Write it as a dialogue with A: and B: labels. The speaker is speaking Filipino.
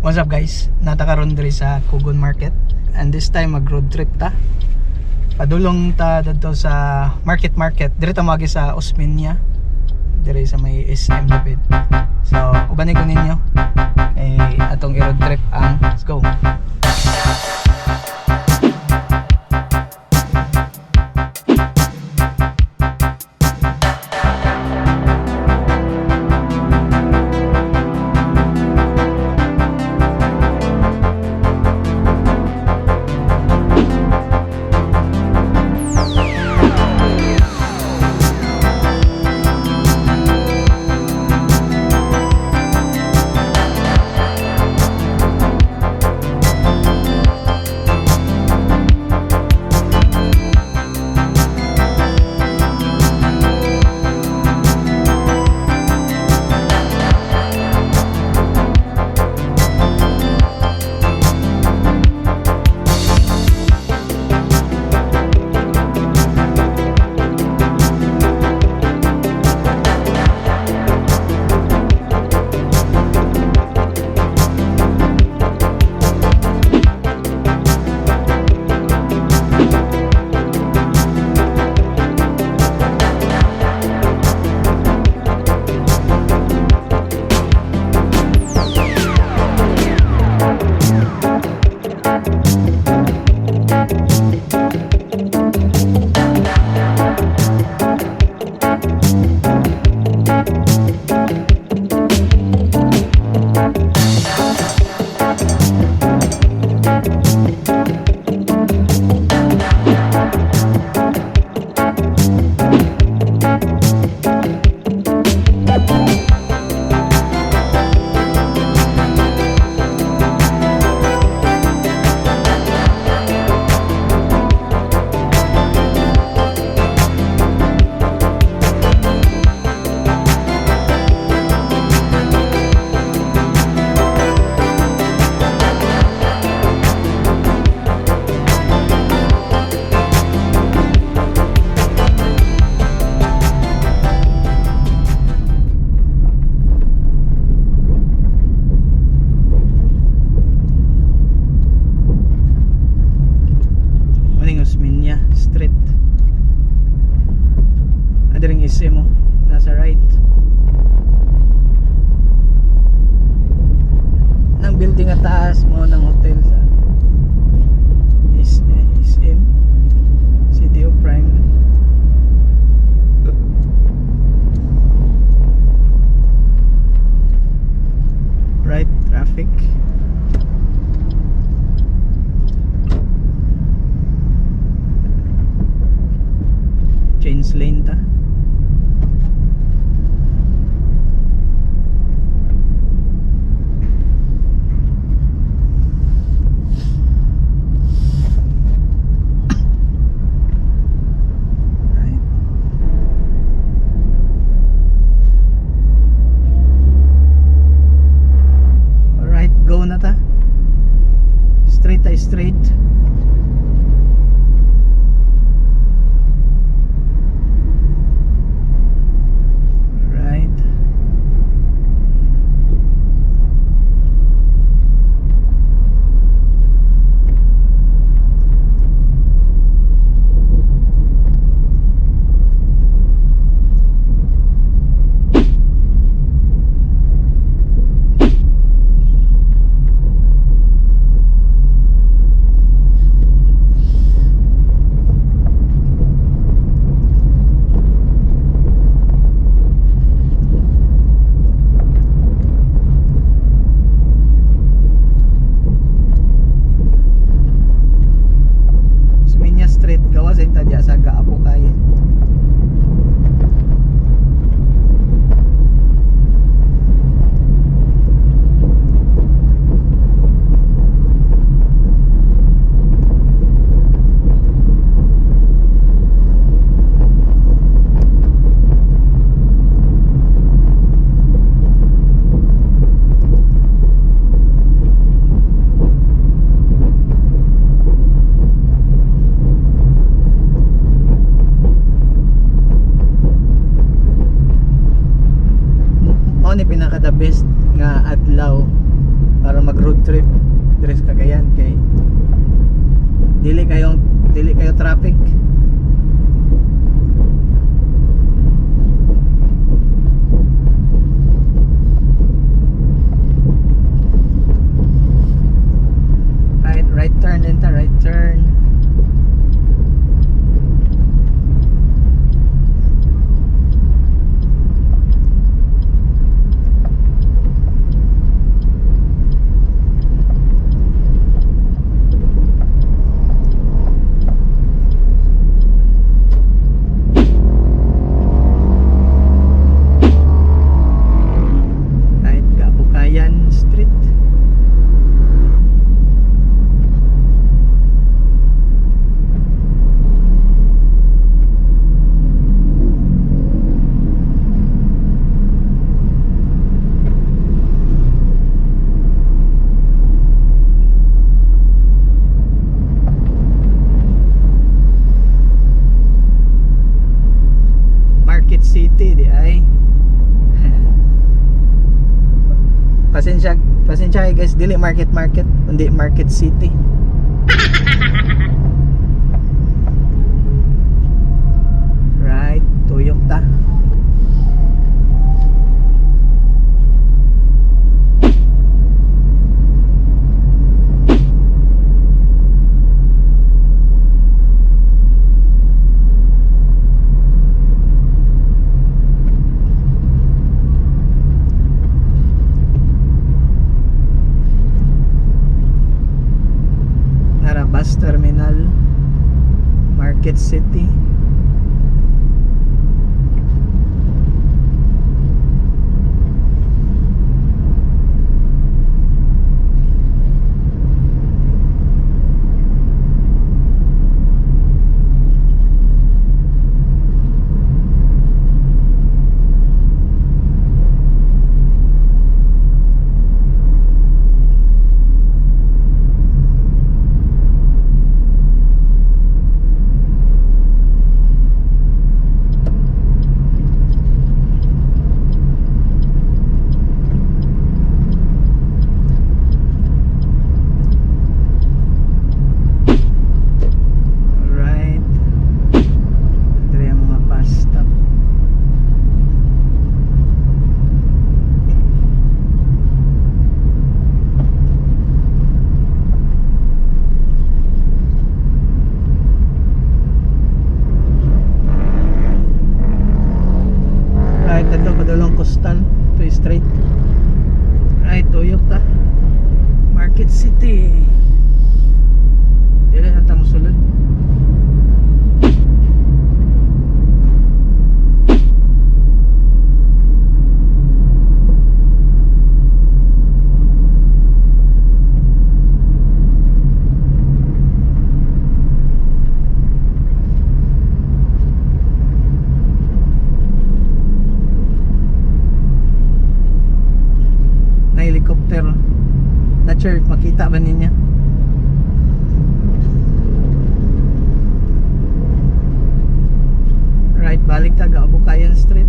A: What's up guys? Natakaroon diri sa Kugon Market. And this time mag road trip ta. Padulong ta dito sa market. Diri ta magi sa Osmeña. Diri sa may SM David. So, ubanay ko ninyo. Atong i-road trip ang let's go. Osmeña Street. Adiring SM mo nasa right ng building at taas mo ng hotel sa SM City of Prime. Right traffic. Change lane ta. Right. Alright, go na ta. Straight ta, straight. Gawas ay tadya sa Gaapo kay. mao ni pinaka the best nga adlaw para mag road trip dire sa Cagayan kay dili kayo traffic. Right turn din ta, right turn. Right, Kabukayan Street. Market City di ay. Pasensya guys, dili market kundi Market City. Right, tuyok ta. Bus terminal, Market City. Kustan to straight. Right, tuyok ta. Market City. Dili na ta mosulod. Helicopter. Not sure makita ba ninyo? Right, balik ta Kabukayan Street.